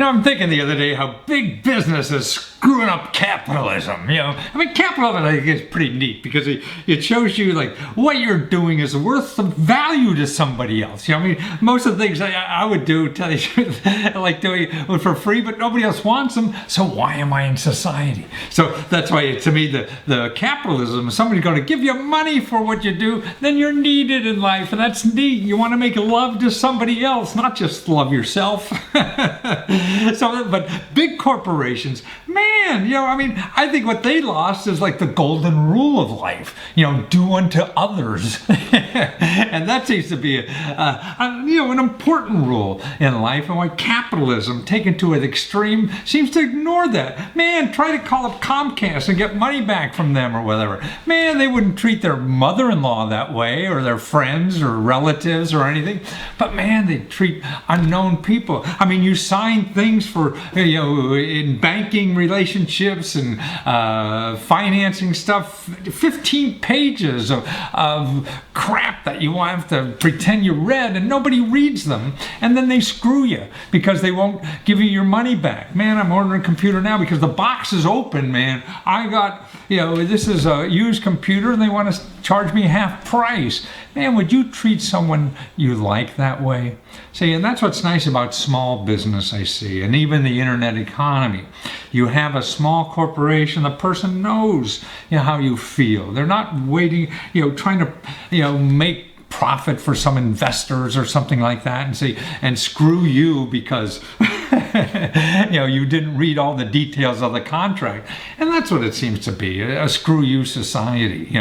I'm thinking the other day how big business is screwing up capitalism. I mean, capitalism I think is pretty neat because it shows you like what you're doing is worth some value to somebody else. I mean, most of the things I would do, tell you the truth, I like doing it for free, but nobody else wants them. So why am I in society? So that's why, to me, the capitalism, if somebody's going to give you money for what you do, then you're needed in life, and that's neat. You want to make love to somebody else, not just love yourself. But big corporations, man, I mean, I think what they lost is like the golden rule of life. Do unto others, and that seems to be an important rule in life. And why capitalism, taken to an extreme, seems to ignore that. Man, try to call up Comcast and get money back from them or whatever. Man, they wouldn't treat their mother-in-law that way, or their friends or relatives or anything. But man, they treat unknown people. I mean, you sign things for, in banking relationships and financing stuff, 15 pages of crap that you have to pretend you read, and nobody reads them, and then they screw you because they won't give you your money back. Man, I'm ordering a computer now because the box is open, man. I got, this is a used computer and they want to charge me half price. Man, would you treat someone you like that way? See, and that's what's nice about small business, I see, and even the internet economy. You have a small corporation, the person knows how you feel. They're not waiting, trying to, make profit for some investors or something like that and screw you because you didn't read all the details of the contract. And that's what it seems to be, a screw you society,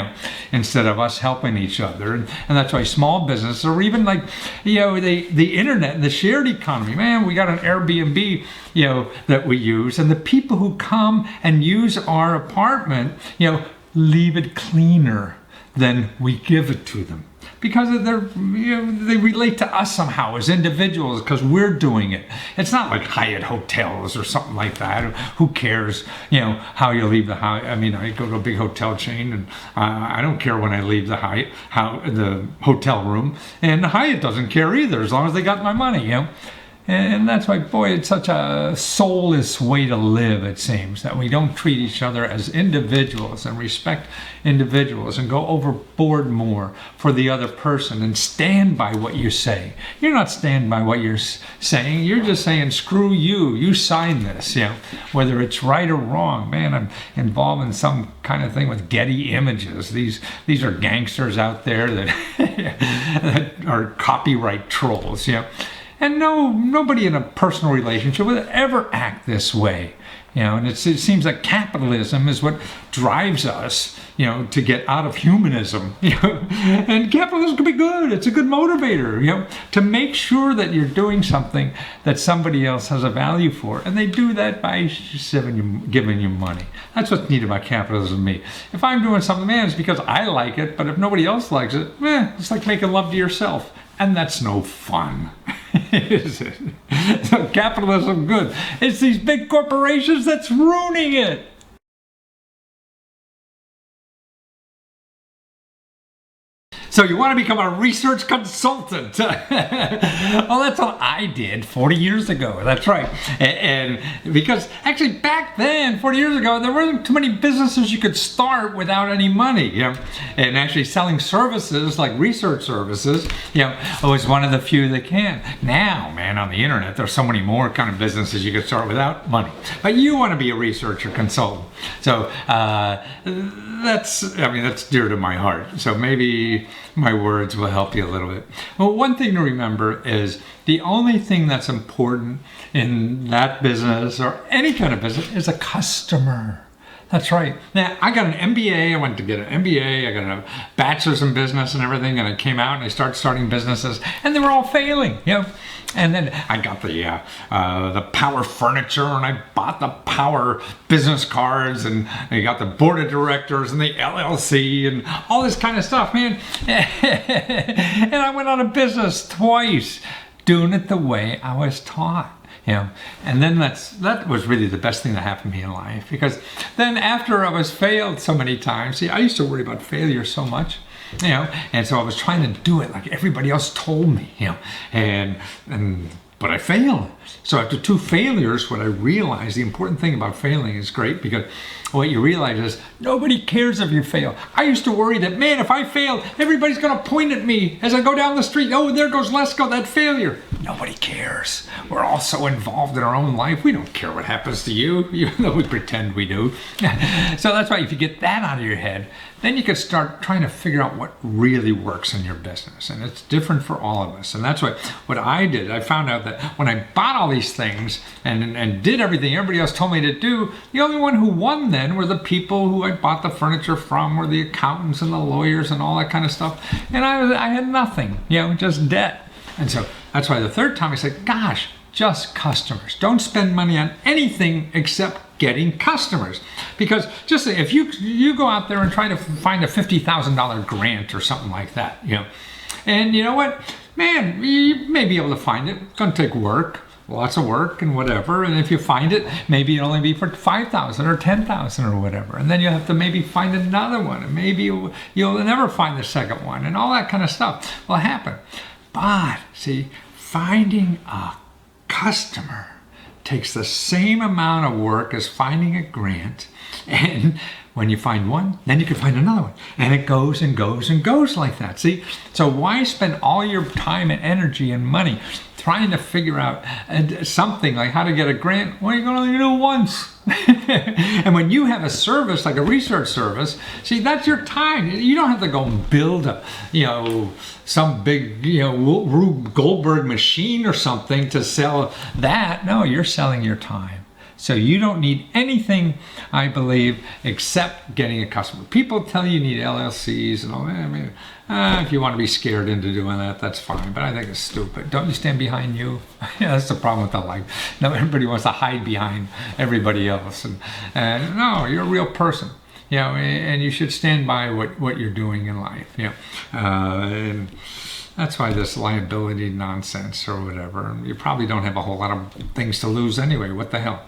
instead of us helping each other. And that's why small business, or even like the internet and the shared economy, man, we got an Airbnb that we use, and the people who come and use our apartment leave it cleaner than we give it to them. Because they relate to us somehow as individuals because we're doing it. It's not like Hyatt hotels or something like that. Who cares, how you leave the house? I mean, I go to a big hotel chain and I don't care when I leave the hotel room, and Hyatt doesn't care either as long as they got my money, And that's why, boy, it's such a soulless way to live, it seems, that we don't treat each other as individuals and respect individuals and go overboard more for the other person and stand by what you say. You're not standing by what you're saying. You're just saying, screw you. You sign this, whether it's right or wrong. Man, I'm involved in some kind of thing with Getty Images. These are gangsters out there that are copyright trolls, And nobody in a personal relationship would ever act this way. And it seems like capitalism is what drives us, to get out of humanism. And capitalism can be good. It's a good motivator, to make sure that you're doing something that somebody else has a value for. And they do that by giving you money. That's what's neat about capitalism to me. If I'm doing something, man, it's because I like it. But if nobody else likes it, it's like making love to yourself. And that's no fun. Is it? So capitalism, good. It's these big corporations that's ruining it. So you want to become a research consultant. Well, that's what I did 40 years ago. That's right. And because actually back then, 40 years ago, there weren't too many businesses you could start without any money. And actually selling services like research services, was one of the few that can. Now, man, on the internet, there's so many more kind of businesses you could start without money. But you want to be a researcher consultant. So that's dear to my heart. So maybe my words will help you a little bit. Well, one thing to remember is the only thing that's important in that business or any kind of business is a customer. That's right. Now, I got an MBA. I went to get an MBA. I got a bachelor's in business and everything, and I came out and I started starting businesses, and they were all failing, And then I got the Power furniture, and I bought the Power business cards, and I got the board of directors and the LLC and all this kind of stuff, man. And I went out of business twice, doing it the way I was taught. And then that was really the best thing that happened to me in life, because then after I was failed so many times, see, I used to worry about failure so much, and so I was trying to do it like everybody else told me, and but I failed. So after 2 failures, what I realized, the important thing about failing is great, because what you realize is nobody cares if you fail. I used to worry that, man, if I fail, everybody's going to point at me as I go down the street. Oh, there goes Lesko, that failure. Nobody cares. We're all so involved in our own life. We don't care what happens to you, even though we pretend we do. So that's why if you get that out of your head, then you can start trying to figure out what really works in your business. And it's different for all of us. And that's what I did. I found out that when I bought all these things and did everything everybody else told me to do, the only one who won then were the people who I bought the furniture from, or the accountants and the lawyers and all that kind of stuff. And I had nothing, just debt. And so that's why the third time I said, gosh, just customers. Don't spend money on anything except getting customers. Because just if you go out there and try to find a $50,000 grant or something like that, and you know what, man, you may be able to find it. It's going to take work, lots of work and whatever. And if you find it, maybe it'll only be for $5,000 or $10,000 or whatever. And then you'll have to maybe find another one, and maybe you'll never find the second one, and all that kind of stuff will happen. But see, finding a customer takes the same amount of work as finding a grant. And when you find one, then you can find another one. And it goes and goes and goes like that. See? So why spend all your time and energy and money trying to figure out something like how to get a grant? Well, you're going to do it once. And when you have a service like a research service, see, that's your time. You don't have to go and build some big Rube Goldberg machine or something to sell that. No, you're selling your time. So you don't need anything, I believe, except getting a customer. People tell you need LLCs and all that. I mean, if you want to be scared into doing that, that's fine. But I think it's stupid. Don't you stand behind you? Yeah, that's the problem with the life. No, everybody wants to hide behind everybody else. And no, you're a real person. And you should stand by what you're doing in life. And that's why this liability nonsense or whatever, you probably don't have a whole lot of things to lose anyway. What the hell,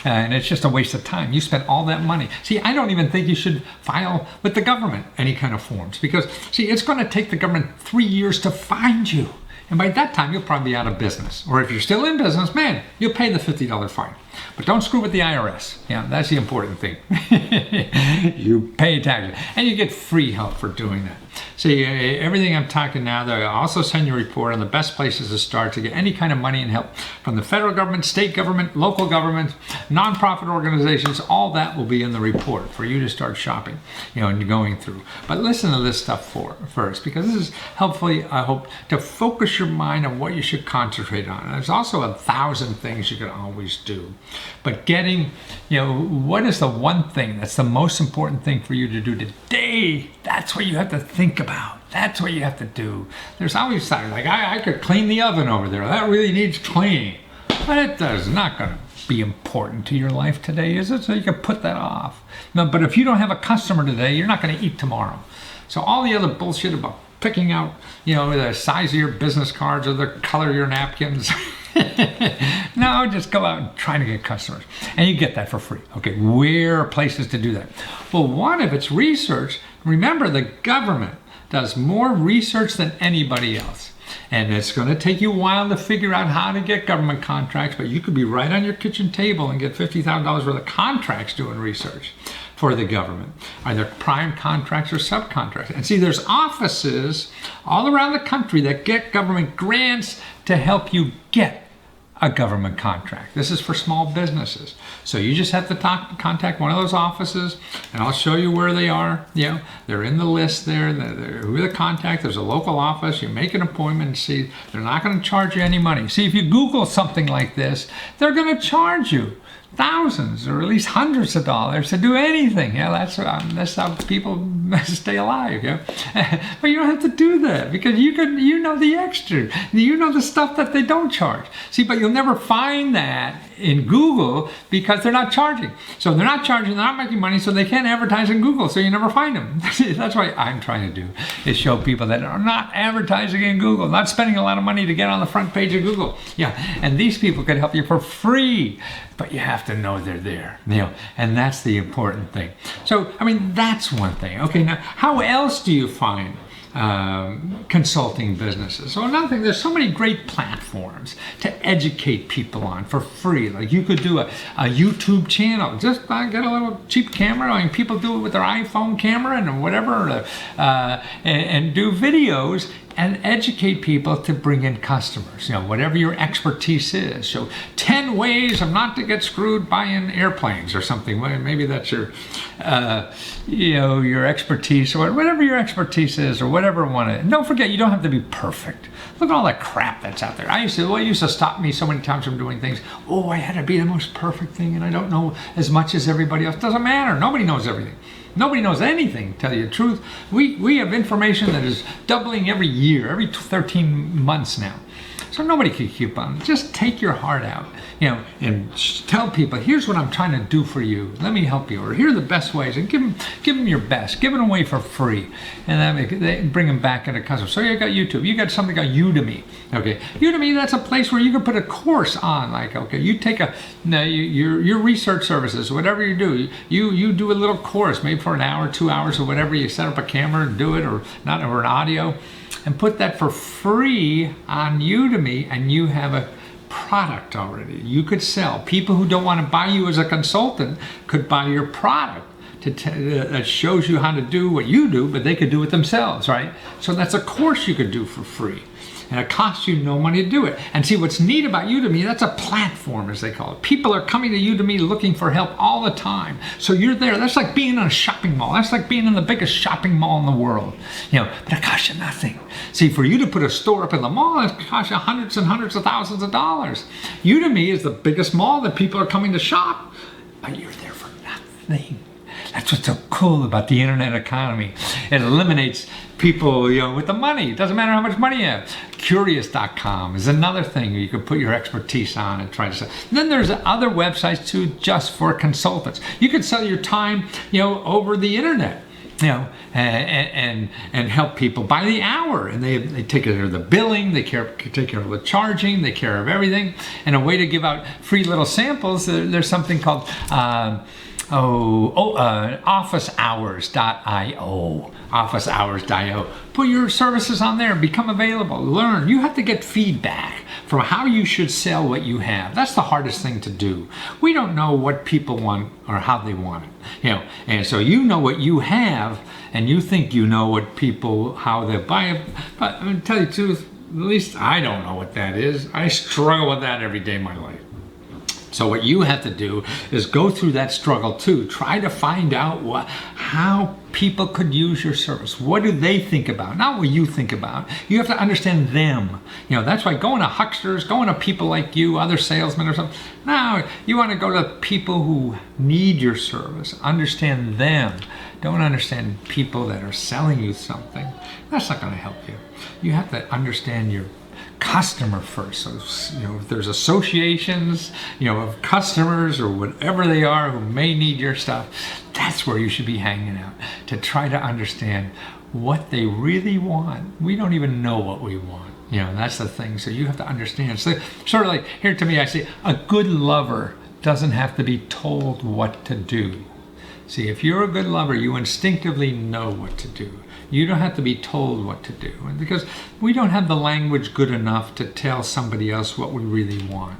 and it's just a waste of time. You spent all that money. See, I don't even think you should file with the government any kind of forms, because see, it's going to take the government 3 years to find you. And by that time, you'll probably be out of business. Or if you're still in business, man, you'll pay the $50 fine. But don't screw with the IRS. That's the important thing. You pay taxes. And you get free help for doing that. See, everything I'm talking now, they'll also send you a report on the best places to start to get any kind of money and help from the federal government, state government, local government, nonprofit organizations. All that will be in the report for you to start shopping, and going through. But listen to this stuff first, because this is helpfully, I hope, to focus your mind on what you should concentrate on. And there's also 1,000 things you can always do. But getting, what is the one thing that's the most important thing for you to do today? That's what you have to think about. That's what you have to do. There's always something like, I could clean the oven over there. That really needs cleaning. But it does not going to be important to your life today, is it? So you can put that off. No, but if you don't have a customer today, you're not going to eat tomorrow. So all the other bullshit about picking out, the size of your business cards or the color of your napkins. No, just go out and try to get customers. And you get that for free. Okay, where are places to do that? Well, one, if it's research, remember the government does more research than anybody else. And it's going to take you a while to figure out how to get government contracts, but you could be right on your kitchen table and get $50,000 worth of contracts doing research for the government, either prime contracts or subcontracts. And see, there's offices all around the country that get government grants to help you get a government contract. This is for small businesses. So you just have to contact one of those offices, and I'll show you where they are. They're in the list there. They're who the contact. There's a local office. You make an appointment and see. They're not going to charge you any money. See, if you Google something like this, they're going to charge you thousands or at least hundreds of dollars to do anything. That's how people stay alive. But you don't have to do that, because you know the extra. You know the stuff that they don't charge. See, but you'll never find that in Google because they're not charging. So they're not charging, they're not making money, so they can't advertise in Google, so you never find them. That's what I'm trying to do, is show people that are not advertising in Google, not spending a lot of money to get on the front page of Google. And these people can help you for free, but you have to know they're there, and that's the important thing. So, I mean, that's one thing. Okay, now, how else do you find consulting businesses. So another thing, there's so many great platforms to educate people on for free. Like you could do a YouTube channel, just get a little cheap camera. I mean, people do it with their iPhone camera and whatever, and do videos and educate people to bring in customers, whatever your expertise is. So 10 ways of not to get screwed buying airplanes or something. Well, maybe that's your, your expertise, or whatever your expertise is, or whatever one. And don't forget, you don't have to be perfect. Look at all that crap that's out there. What used to stop me so many times from doing things. Oh, I had to be the most perfect thing, and I don't know as much as everybody else. Doesn't matter. Nobody knows everything. Nobody knows anything, to tell you the truth. We have information that is doubling every year, every 13 months now. So nobody can keep on. Just take your heart out, and tell people, here's what I'm trying to do for you. Let me help you. Or here are the best ways. And give them your best. Give it away for free. And they bring them back into custom. So you got YouTube. You got something called Udemy. Okay, Udemy, that's a place where you can put a course on. Like, okay, you take your research services, whatever you do, you do a little course, maybe for an hour, 2 hours, or whatever. You set up a camera and do it, or not, or an audio, and put that for free on Udemy, and you have a product already. You could sell. People who don't want to buy you as a consultant could buy your product that shows you how to do what you do, but they could do it themselves, right? So that's a course you could do for free. And it costs you no money to do it. And see, what's neat about Udemy, that's a platform, as they call it. People are coming to Udemy looking for help all the time. So you're there. That's like being in a shopping mall. That's like being in the biggest shopping mall in the world. But it costs you nothing. See, for you to put a store up in the mall, it costs you hundreds and hundreds of thousands of dollars. Udemy is the biggest mall that people are coming to shop, but you're there for nothing. That's what's so cool about the internet economy. It eliminates people, with the money. It doesn't matter how much money you have. Curious.com is another thing you can put your expertise on and try to sell. And then there's other websites too, just for consultants. You can sell your time, over the internet. And help people by the hour, and they take care of the billing, they take care of the charging, they take care of everything. And a way to give out free little samples, there's something called officehours.io. Officehours.io. Put your services on there, become available, learn. You have to get feedback from how you should sell what you have. That's the hardest thing to do. We don't know what people want or how they want it. And so you know what you have, and you think you know what people, how they buy it. But I'm going to tell you the truth, at least I don't know what that is. I struggle with that every day of my life. So what you have to do is go through that struggle too. Try to find out how people could use your service. What do they think about? Not what you think about. You have to understand them. That's why going to hucksters, going to people like you, other salesmen or something. No, you want to go to people who need your service. Understand them. Don't understand people that are selling you something. That's not going to help you. You have to understand your customer first. So, if there's associations, of customers or whatever they are who may need your stuff, that's where you should be hanging out, to try to understand what they really want. We don't even know what we want. That's the thing. So you have to understand. So sort of like, here to me, I say, a good lover doesn't have to be told what to do. See, if you're a good lover, you instinctively know what to do. You don't have to be told what to do, because we don't have the language good enough to tell somebody else what we really want.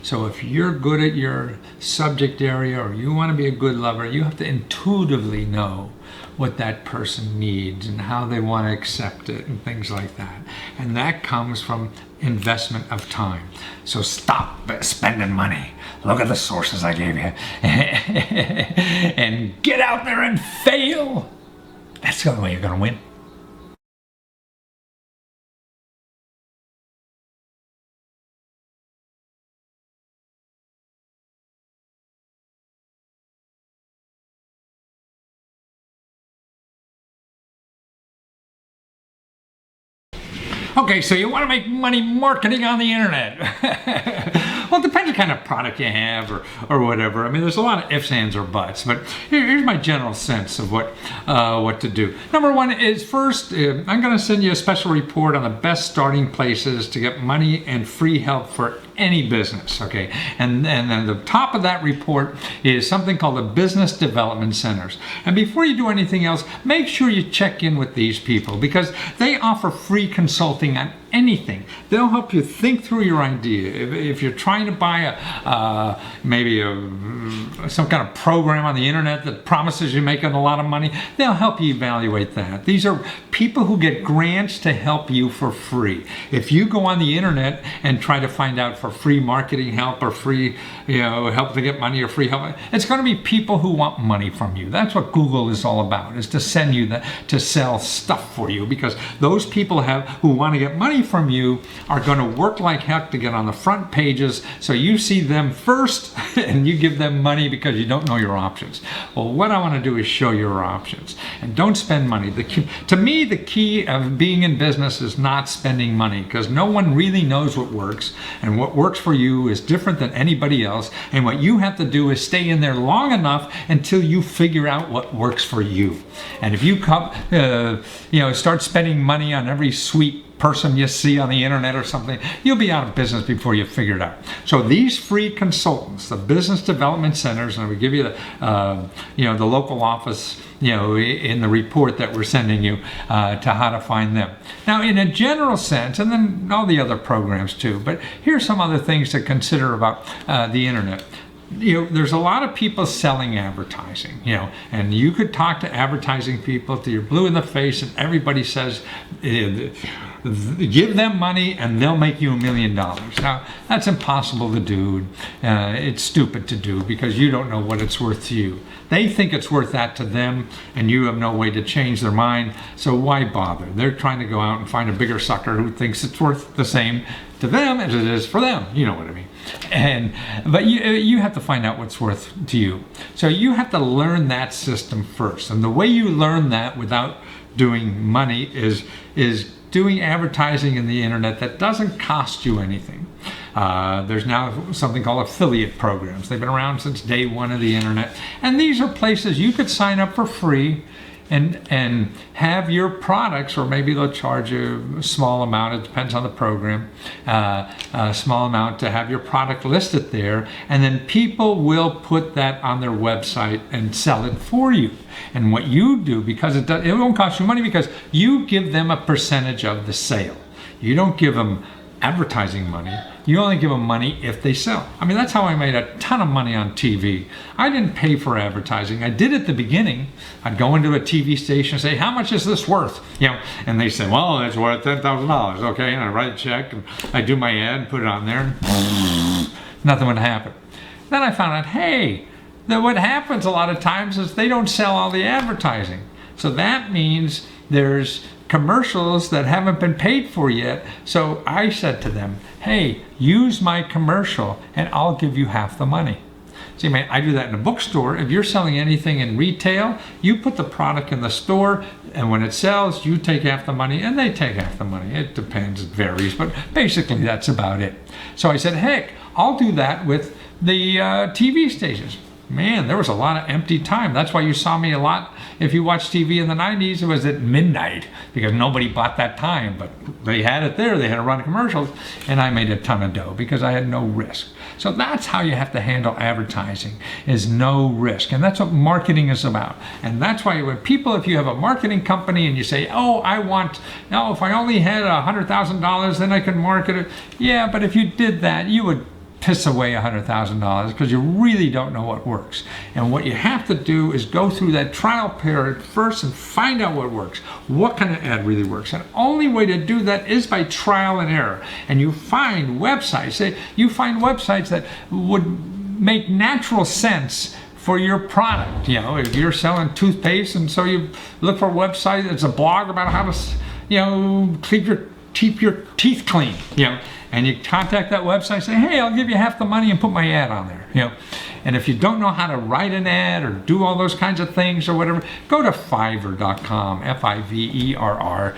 So if you're good at your subject area, or you want to be a good lover, you have to intuitively know what that person needs and how they want to accept it and things like that. And that comes from investment of time. So stop spending money. Look at the sources I gave you and get out there and fail. That's the only way you're going to win. Okay, so you want to make money marketing on the internet. Well, it depends what kind of product you have or whatever. I mean, there's a lot of ifs, ands, or buts, but here's my general sense of what to do. Number one is, first, I'm going to send you a special report on the best starting places to get money and free help for any business, okay? And then the top of that report is something called the Business Development Centers. And before you do anything else, make sure you check in with these people, because they offer free consulting on anything. They'll help you think through your idea. If you're trying to buy maybe some kind of program on the internet that promises you making a lot of money, they'll help you evaluate that. These are people who get grants to help you for free. If you go on the internet and try to find out for free marketing help or free, help to get money or free help, it's going to be people who want money from you. That's what Google is all about, is to send you to sell stuff for you, because those people who want to get money from you are going to work like heck to get on the front pages, so you see them first and you give them money because you don't know your options. Well, what I want to do is show you your options, and don't spend money. To me, the key of being in business is not spending money, because no one really knows what works, and what works for you is different than anybody else, and what you have to do is stay in there long enough until you figure out what works for you. And if you start spending money on every sweet person you see on the internet or something, you'll be out of business before you figure it out. So these free consultants, the business development centers, and we give you the local office, in the report that we're sending you to how to find them. Now, in a general sense, and then all the other programs too, but here's some other things to consider about the internet. There's a lot of people selling advertising, and you could talk to advertising people till you're blue in the face, and everybody says, give them money and they'll make you $1 million. Now, that's impossible to do. It's stupid to do, because you don't know what it's worth to you. They think it's worth that to them, and you have no way to change their mind, so why bother? They're trying to go out and find a bigger sucker who thinks it's worth the same to them as it is for them. You know what I mean? But you have to find out what's worth to you. So you have to learn that system first. And the way you learn that without doing money is doing advertising in the internet that doesn't cost you anything. There's now something called affiliate programs. They've been around since day one of the internet. And these are places you could sign up for free and have your products, or maybe they'll charge you a small amount, it depends on the program, a small amount to have your product listed there, and then people will put that on their website and sell it for you. And what you do, because it won't cost you money, because you give them a percentage of the sale. You don't give them advertising money. You only give them money if they sell. I mean, that's how I made a ton of money on TV. I didn't pay for advertising. I did at the beginning. I'd go into a TV station and say, how much is this worth? And they say, well, it's worth $10,000. Okay, and I write a check, and I do my ad and put it on there, and nothing would happen. Then I found out, hey, that what happens a lot of times is they don't sell all the advertising. So that means there's commercials that haven't been paid for yet. So I said to them, hey, use my commercial and I'll give you half the money. See, man, I do that in a bookstore. If you're selling anything in retail, you put the product in the store, and when it sells, you take half the money and they take half the money. It depends, it varies, but basically that's about it. So I said, heck, I'll do that with the TV stations. Man, there was a lot of empty time. That's why you saw me a lot. If you watched TV in the 90s, it was at midnight, because nobody bought that time, but they had it there. They had to run commercials, and I made a ton of dough because I had no risk. So that's how you have to handle advertising, is no risk. And that's what marketing is about. And that's why when people, if you have a marketing company and you say, oh, if I only had $100,000, then I could market it. Yeah, but if you did that, you would piss away $100,000, because you really don't know what works. And what you have to do is go through that trial period first and find out what works. What kind of ad really works? And the only way to do that is by trial and error. And you find websites that would make natural sense for your product. If you're selling toothpaste, and so you look for a website that's a blog about how to, keep your teeth clean, and you contact that website and say, hey, I'll give you half the money and put my ad on there, And if you don't know how to write an ad or do all those kinds of things or whatever, go to Fiverr.com, Fiverr.com.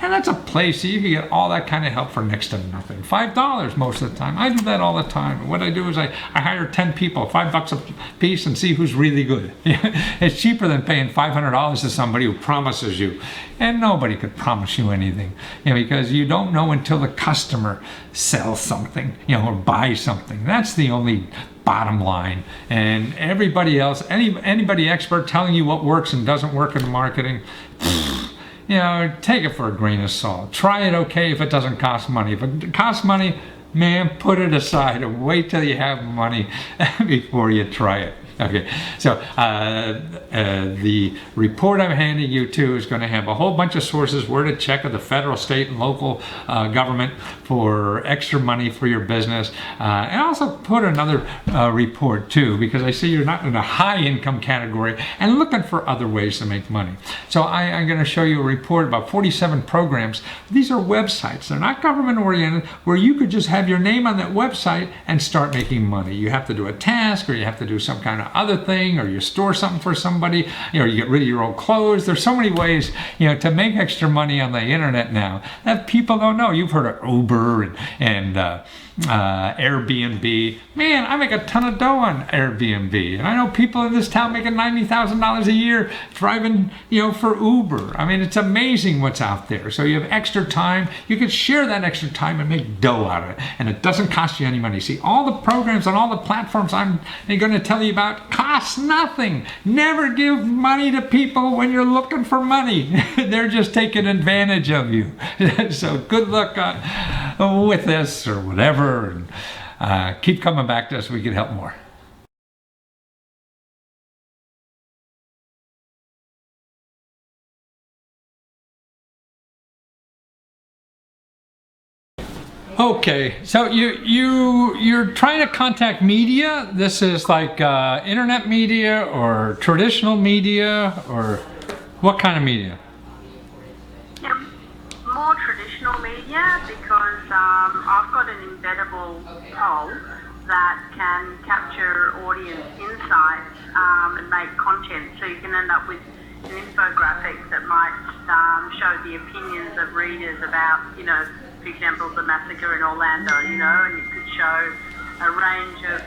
And that's a place that you can get all that kind of help for next to nothing. $5 most of the time. I do that all the time. What I do is I hire 10 people, $5 a piece, and see who's really good. It's cheaper than paying $500 to somebody who promises you. And nobody could promise you anything, because you don't know until the customer customer sell something, or buy something. That's the only bottom line. And everybody else, anybody expert telling you what works and doesn't work in marketing, take it for a grain of salt. Try it, okay, if it doesn't cost money. If it costs money, man, put it aside and wait till you have money before you try it. Okay, so the report I'm handing you to is going to have a whole bunch of sources where to check at the federal, state, and local government for extra money for your business. And also put another report too, because I see you're not in a high income category and looking for other ways to make money. So I'm going to show you a report about 47 programs. These are websites. They're not government oriented, where you could just have your name on that website and start making money. You have to do a task, or you have to do some kind of other thing, or you store something for somebody, you get rid of your old clothes. There's so many ways, to make extra money on the internet now that people don't know. You've heard of Uber and Airbnb. Man, I make a ton of dough on Airbnb, and I know people in this town making $90,000 a year driving, for Uber. I mean, it's amazing what's out there. So you have extra time. You can share that extra time and make dough out of it, and it doesn't cost you any money. See, all the programs on all the platforms I'm going to tell you about cost nothing. Never give money to people when you're looking for money. They're just taking advantage of you. So good luck with this or whatever, and keep coming back to us so we can help more. Okay, so you're trying to contact media. This is like internet media or traditional media, or what kind of media? Yep, more traditional media, because I've got an embeddable poll that can capture audience insights and make content. So you can end up with an infographic that might show the opinions of readers about, for example, the massacre in Orlando, and it could show a range of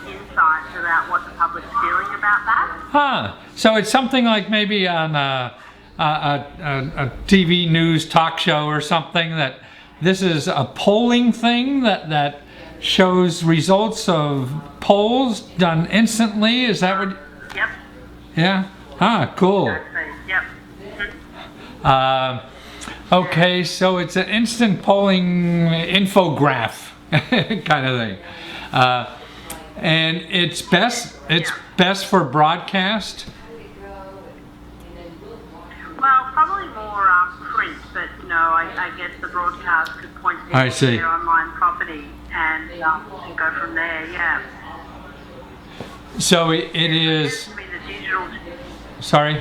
insights about what the public's feeling about that. So it's something like maybe on a TV news talk show or something, that this is a polling thing that shows results of polls done instantly. Is that what? Yep. Yeah? Cool. Exactly. Yep. Mm-hmm. Okay, so it's an instant polling infograph kind of thing, and it's best for broadcast. Well, probably more print, but I guess the broadcast could point to their online property and go from there. Yeah. So it is. Tends to be the digital. Sorry.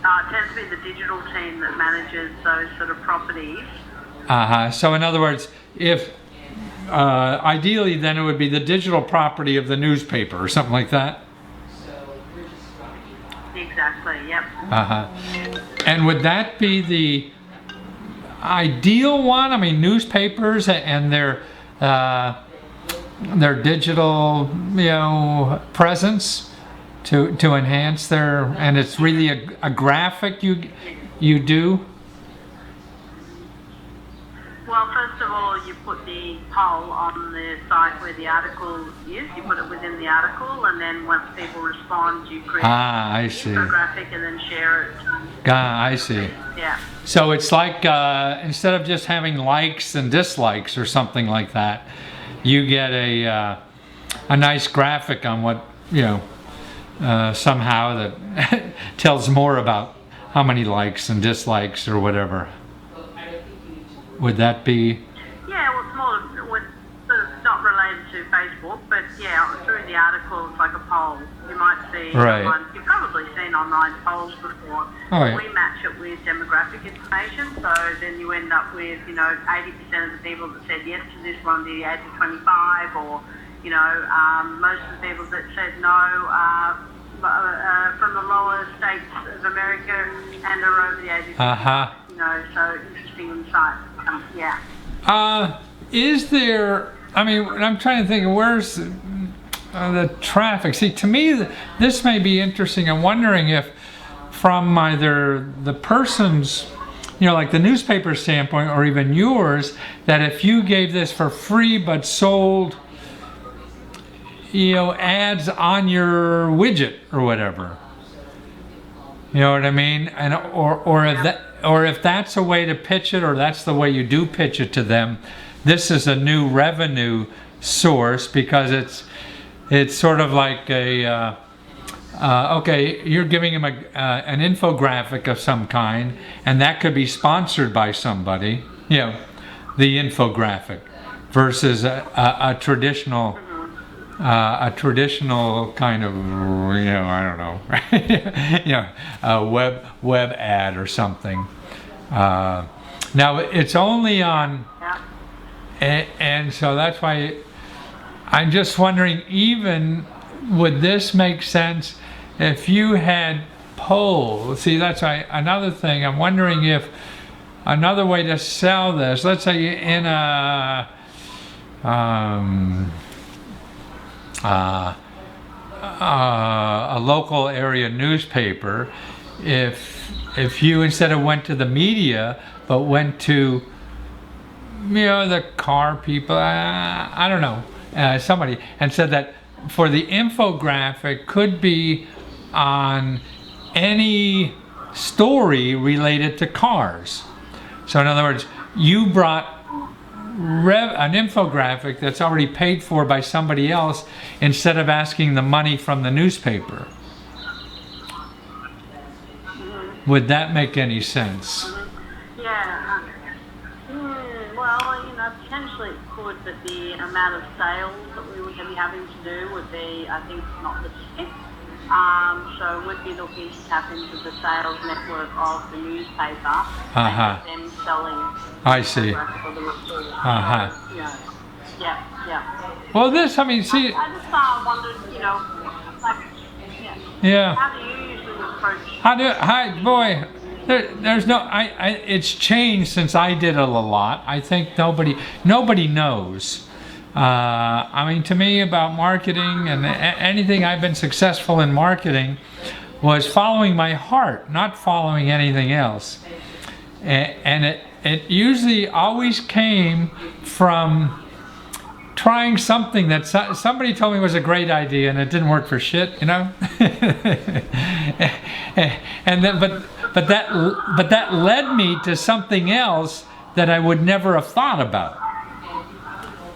It tends to be the digital team that manages those sort of properties. So in other words, if ideally, then it would be the digital property of the newspaper or something like that. Exactly. Yep. And would that be the ideal one? I mean, newspapers and their digital, presence to enhance their, and it's really a graphic you do. Well, first of all, you put the poll on the site where the article is. You put it within the article, and then once people respond, you create I see. a graphic and then share it. I see. Yeah. So it's like instead of just having likes and dislikes or something like that, you get a nice graphic on what somehow that tells more about how many likes and dislikes or whatever. Would that be? Yeah, well, it's more, it's not related to Facebook, but yeah, through the article, it's like a poll. You might see online, you've probably seen online polls before. Oh, yeah. We match it with demographic information, so then you end up with, 80% of the people that said yes to this one, the age of 25, or, most of the people that said no from the lower states of America and are over the age of 25. So interesting insight. Is there, I'm trying to think, where's the traffic? See, to me, this may be interesting. I'm wondering if from either the person's you know, like the newspaper standpoint, or even yours, that if you gave this for free but sold, you know, ads on your widget or whatever, you know what I mean, and or if that's a way to pitch it, or that's the way you do pitch it to them, this is a new revenue source, because it's sort of like a okay, you're giving them an infographic of some kind, and that could be sponsored by somebody, you know, the infographic, versus a traditional kind of, you know, I don't know, you know, a web ad or something. Now it's only on, and so that's why I'm just wondering, even would this make sense if you had polls? See, that's why another thing. I'm wondering if another way to sell this, let's say in a local area newspaper, if you instead of went to the media but went to, you know, the car people, I don't know, somebody, and said that for the infographic could be on any story related to cars. So in other words, you brought an infographic that's already paid for by somebody else, instead of asking the money from the newspaper. Would that make any sense? Yeah. Well, you know, potentially it could, but the amount of sales that we would be having to do would be, I think, not the stick. So we'd be looking to tap into the sales network of the newspaper and them selling. I see. Yeah. Well, this, I mean, see. I just wondered, you know, like, yeah. How do you usually approach? Boy, there's no, it's changed since I did it a lot. I think nobody knows. I mean, to me, about marketing and anything I've been successful in marketing was following my heart, not following anything else. And it usually always came from trying something that somebody told me was a great idea, and it didn't work for shit, you know. And then, but that led me to something else that I would never have thought about.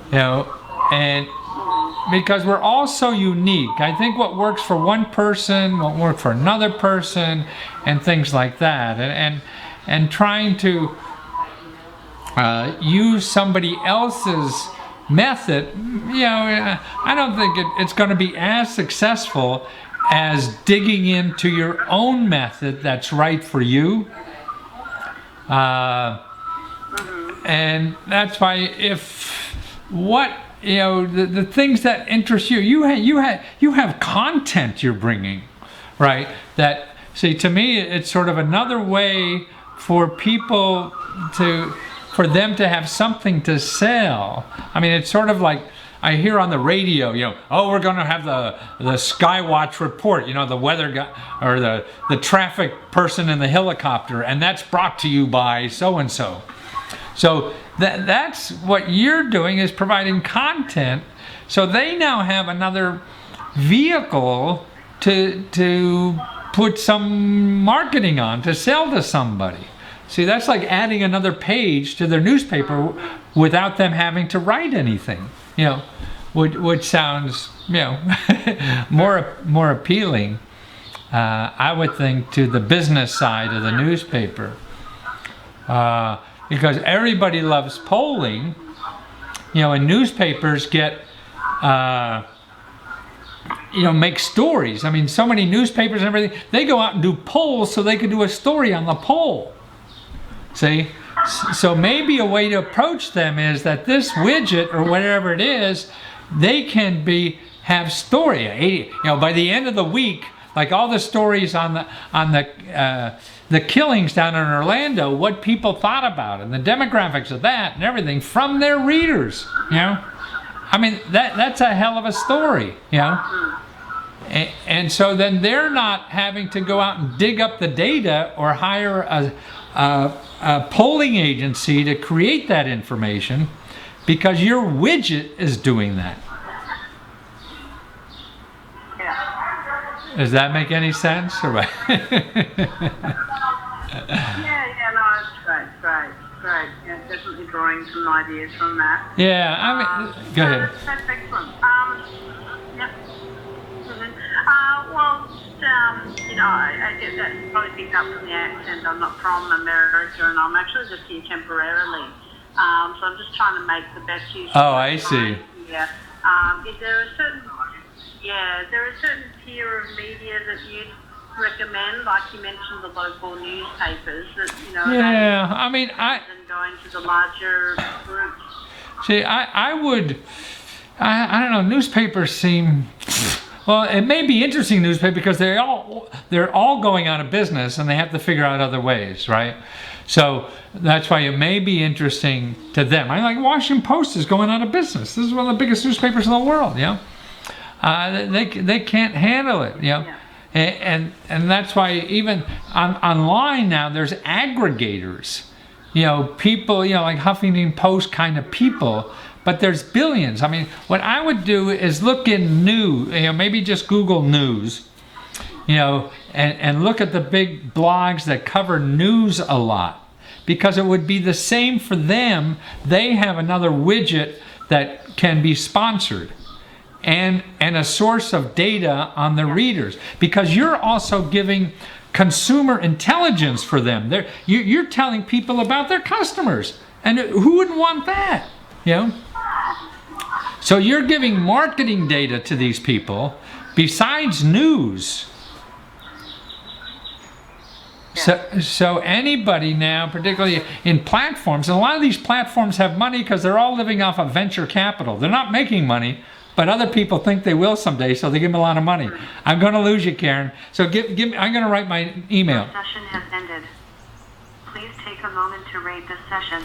You know, and because we're all so unique, I think what works for one person won't work for another person, and things like that, and trying to use somebody else's method, you know, I don't think it's going to be as successful as digging into your own method that's right for you. And that's why the things that interest you, you have content you're bringing, right? That, see, to me, it's sort of another way for people for them to have something to sell. I mean, it's sort of like I hear on the radio, you know, oh, we're going to have the Skywatch report, you know, the weather guy or the traffic person in the helicopter, and that's brought to you by so and so. So that's what you're doing, is providing content. So they now have another vehicle to put some marketing on, to sell to somebody. See, that's like adding another page to their newspaper without them having to write anything, you know, which sounds, you know, more appealing, I would think, to the business side of the newspaper. Because everybody loves polling, you know, and newspapers get, you know, make stories. I mean, so many newspapers and everything, they go out and do polls so they can do a story on the poll. See? So maybe a way to approach them is that this widget or whatever it is, they can have story. You know, by the end of the week, like all the stories on the killings down in Orlando, what people thought about it, and the demographics of that and everything from their readers, you know. I mean, that's a hell of a story, you know. And so then they're not having to go out and dig up the data or hire a polling agency to create that information, because your widget is doing that. Yeah. Does that make any sense? Or what? Yeah, no, it's great. Yeah, definitely drawing some ideas from that. Yeah, I mean, go ahead. That's excellent. Yep. Well, just, I get that you probably picked up from the accent. I'm not from America, and I'm actually just here temporarily. So I'm just trying to make the best use of I see. Yeah. Is there a certain tier of media that you'd recommend? Like you mentioned, the local newspapers that Yeah, I mean, and going to the larger groups. See, I would, I don't know, newspapers seem, well, it may be interesting newspaper because they're all going out of business and they have to figure out other ways, right? So that's why it may be interesting to them. I like Washington Post is going out of business. This is one of the biggest newspapers in the world, they can't handle it, Yeah. And that's why even online now there's aggregators, people, like Huffington Post kind of people, but there's billions. I mean, what I would do is look in news, maybe just Google news, and look at the big blogs that cover news a lot, because it would be the same for them. They have another widget that can be sponsored and a source of data on the readers, because you're also giving consumer intelligence for them. You're telling people about their customers, and who wouldn't want that? So you're giving marketing data to these people besides news. So anybody now, particularly in platforms, and a lot of these platforms have money because they're all living off of venture capital. They're not making money, but other people think they will someday, so they give them a lot of money. I'm going to lose you, Karen. So give me. I'm going to write my email. The session has ended. Please take a moment to rate this session.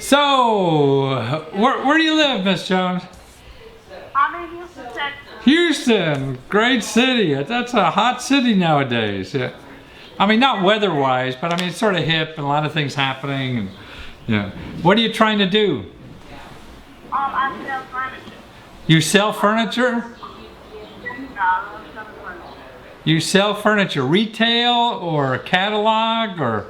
So, where do you live, Miss Jones? I'm in Houston, Texas. Houston, great city. That's a hot city nowadays. Yeah. I mean, not weather-wise, but I mean, it's sort of hip and a lot of things happening. And, yeah. What are you trying to do? I sell furniture. You sell furniture? No, I don't sell furniture. You sell furniture, retail or catalog or?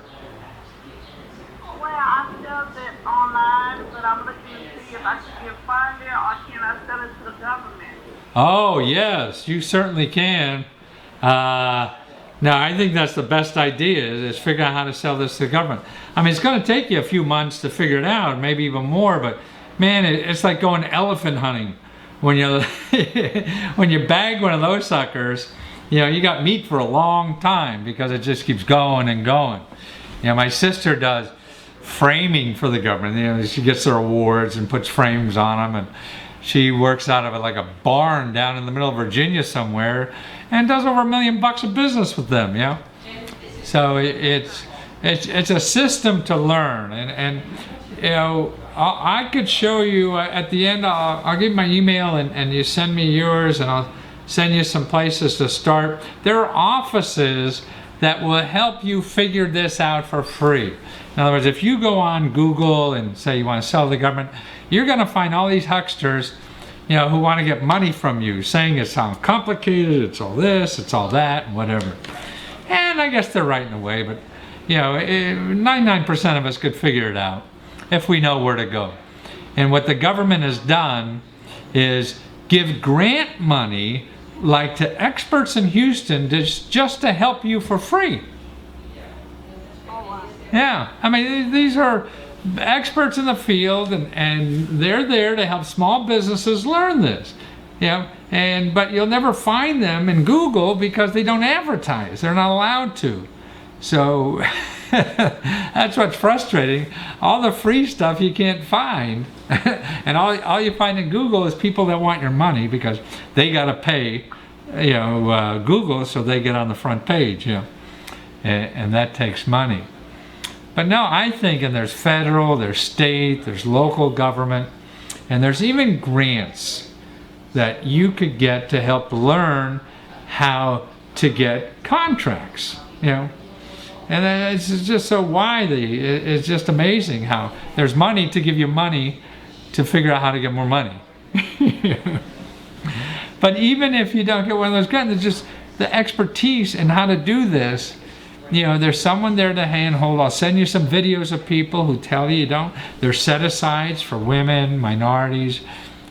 Well, I sell it online, but I'm looking to see if I can find it or can I sell it to the government. Oh, yes, you certainly can. No, I think that's the best idea is figure out how to sell this to the government. I mean, it's going to take you a few months to figure it out, maybe even more, but man, it's like going elephant hunting. When you when you bag one of those suckers, you know, you got meat for a long time because it just keeps going and going. You know, my sister does framing for the government. You know, she gets their awards and puts frames on them, and she works out of like a barn down in the middle of Virginia somewhere and does over $1 million of business with them, you know? So it's a system to learn. And you know, I could show you at the end, I'll give you my email and you send me yours and I'll send you some places to start. There are offices that will help you figure this out for free. In other words, if you go on Google and say you want to sell to the government, you're going to find all these hucksters, you know, who want to get money from you, saying it sounds complicated, it's all this, it's all that, and whatever. And I guess they're right in a way, but, you know, 99% of us could figure it out if we know where to go. And what the government has done is give grant money, like to experts in Houston, just to help you for free. Yeah, I mean, these are experts in the field, and they're there to help small businesses learn this. You know, but you'll never find them in Google because they don't advertise. They're not allowed to. So that's what's frustrating. All the free stuff you can't find, and all you find in Google is people that want your money because they got to pay, you know, Google so they get on the front page. You know, and that takes money. But no, I think, and there's federal, there's state, there's local government, and there's even grants that you could get to help learn how to get contracts, you know. And it's just so widely, it's just amazing how there's money to give you money to figure out how to get more money. But even if you don't get one of those grants, it's just the expertise in how to do this. You know, there's someone there to handhold. I'll send you some videos of people who tell you don't. There's set-asides for women, minorities,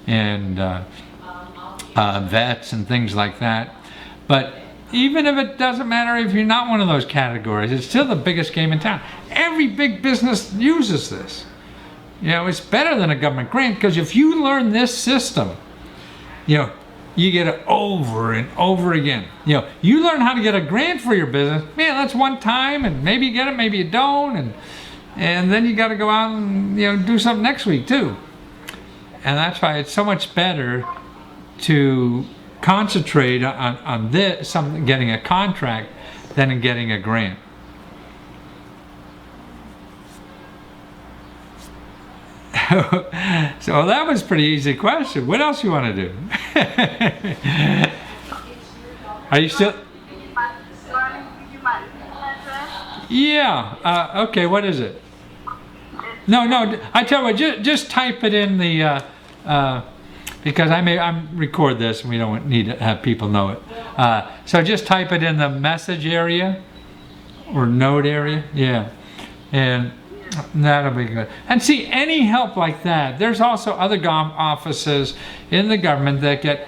and vets and things like that. But even if it doesn't matter if you're not one of those categories, it's still the biggest game in town. Every big business uses this. You know, it's better than a government grant because if you learn this system, you know, you get it over and over again. You know, you learn how to get a grant for your business. Man, that's one time, and maybe you get it, maybe you don't, and then you got to go out and, you know, do something next week too. And that's why it's so much better to concentrate on this, getting a contract, than in getting a grant. So that was a pretty easy question. What else you want to do? Are you still? Yeah. Okay. What is it? No. I tell you what. Just type it in the because I'm record this and we don't need to have people know it. So just type it in the message area or note area. Yeah, and that'll be good. And see, any help like that, there's also other offices in the government that get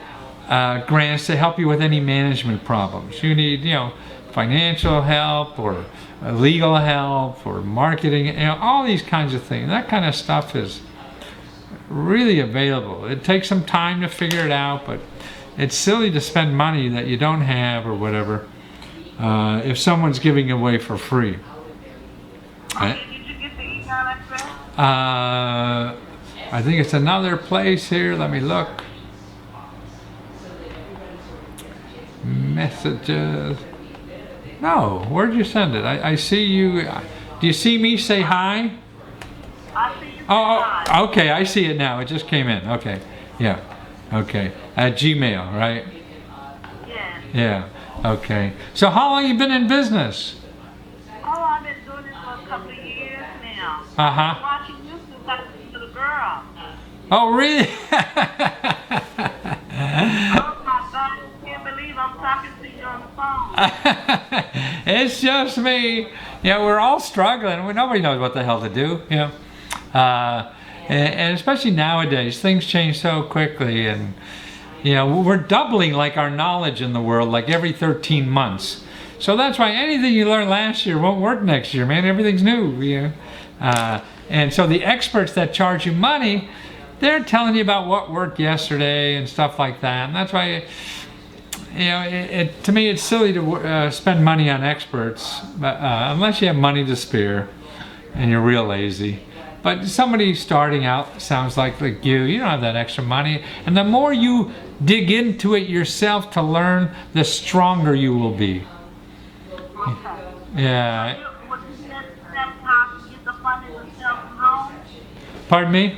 grants to help you with any management problems. You need, you know, financial help or legal help or marketing, you know, all these kinds of things. That kind of stuff is really available. It takes some time to figure it out, but it's silly to spend money that you don't have or whatever if someone's giving away for free. I think it's another place here. Let me look. Messages. No, where'd you send it? I see you. Do you see me say hi? I see you Oh, okay, I see it now. It just came in. Okay, yeah, okay. At Gmail, right? Yes. Yeah, okay. So how long you been in business? Oh, I've been doing this for a couple of years now. Uh-huh. I'm watching you since I was a little girl. Oh, really? Oh my God, I can't believe I'm talking to you on the phone. It's just me. Yeah, we're all struggling. Nobody knows what the hell to do. You know, and especially nowadays, things change so quickly, and you know we're doubling like our knowledge in the world, like every 13 months. So that's why anything you learned last year won't work next year, man. Everything's new. You know? And so the experts that charge you money, they're telling you about what worked yesterday and stuff like that, and that's why. You know, to me, it's silly to spend money on experts, unless you have money to spare and you're real lazy. But somebody starting out sounds like you don't have that extra money. And the more you dig into it yourself to learn, the stronger you will be. Yeah. Would you let them talk to get the funding to sell from home? Pardon me?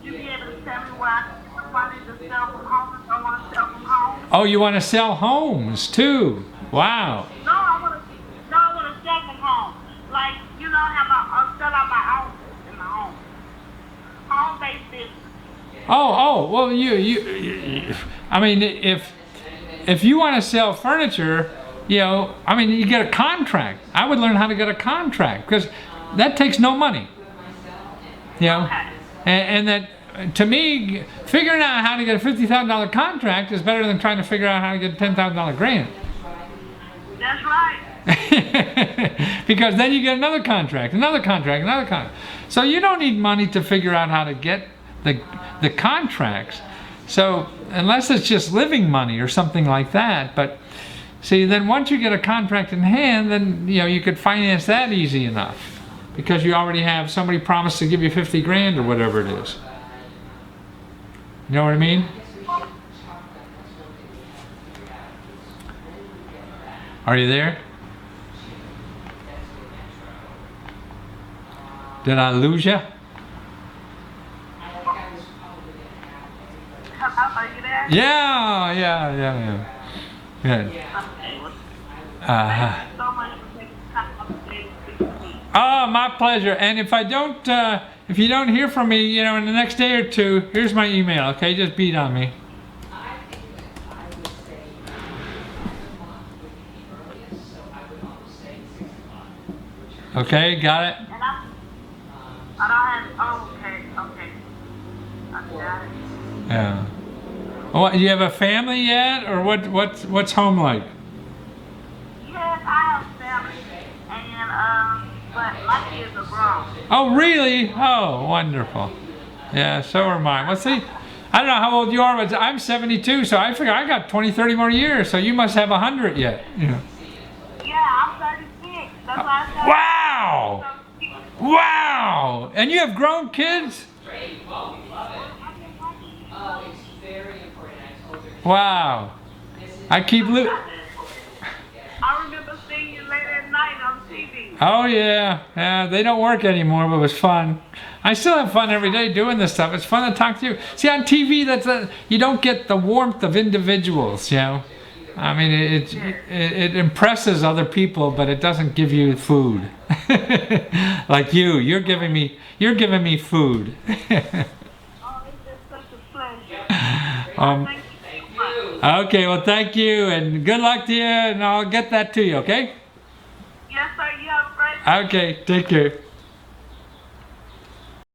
You be able to tell me where I can get the funding to sell from home if I want to sell from home? Oh, you want to sell homes too? Wow. No, I want to sell from home. Like, you know, I'll sell out my own in my home. Home-based business. Oh, well, you I mean, if you want to sell furniture, you know, I mean, you get a contract. I would learn how to get a contract because that takes no money. You know, Okay. and that. To me, figuring out how to get a $50,000 contract is better than trying to figure out how to get a $10,000 grant. That's right. Because then you get another contract, another contract, another contract. So you don't need money to figure out how to get the contracts. So unless it's just living money or something like that. But see, then once you get a contract in hand, then you know you could finance that easy enough because you already have somebody promised to give you 50 grand or whatever it is. You know what I mean? Are you there? Did I lose you? Hello, are you there? Yeah. Good. Okay. Uh-huh. So much for taking time out of the day to speak to me. Oh, my pleasure. And if you don't hear from me, you know, in the next day or two, here's my email. Okay, just beat on me. Okay, got it. And I don't have. Oh, okay. I got it. Yeah. Well, you have a family yet, or what's home like? Yes, I have family, and but my kids are grown. Oh, really? Oh, wonderful. Yeah, so are mine. Well, see, I don't know how old you are, but I'm 72, so I figure I got 20, 30 more years, so you must have 100 yet. Yeah. Yeah, I'm 36. That's why I said. Wow! Wow! And you have grown kids? Wow. I keep I remember seeing you late at night on TV. Oh yeah, they don't work anymore, but it was fun. I still have fun every day doing this stuff. It's fun to talk to you. See, on TV, you don't get the warmth of individuals, you know. I mean, it impresses other people, but it doesn't give you food. Like you're giving me food. Oh, it's just such a pleasure. Thank you so much. Okay, well, thank you, and good luck to you, and I'll get that to you, okay? Yes, sir. You have a great day. Okay, take care.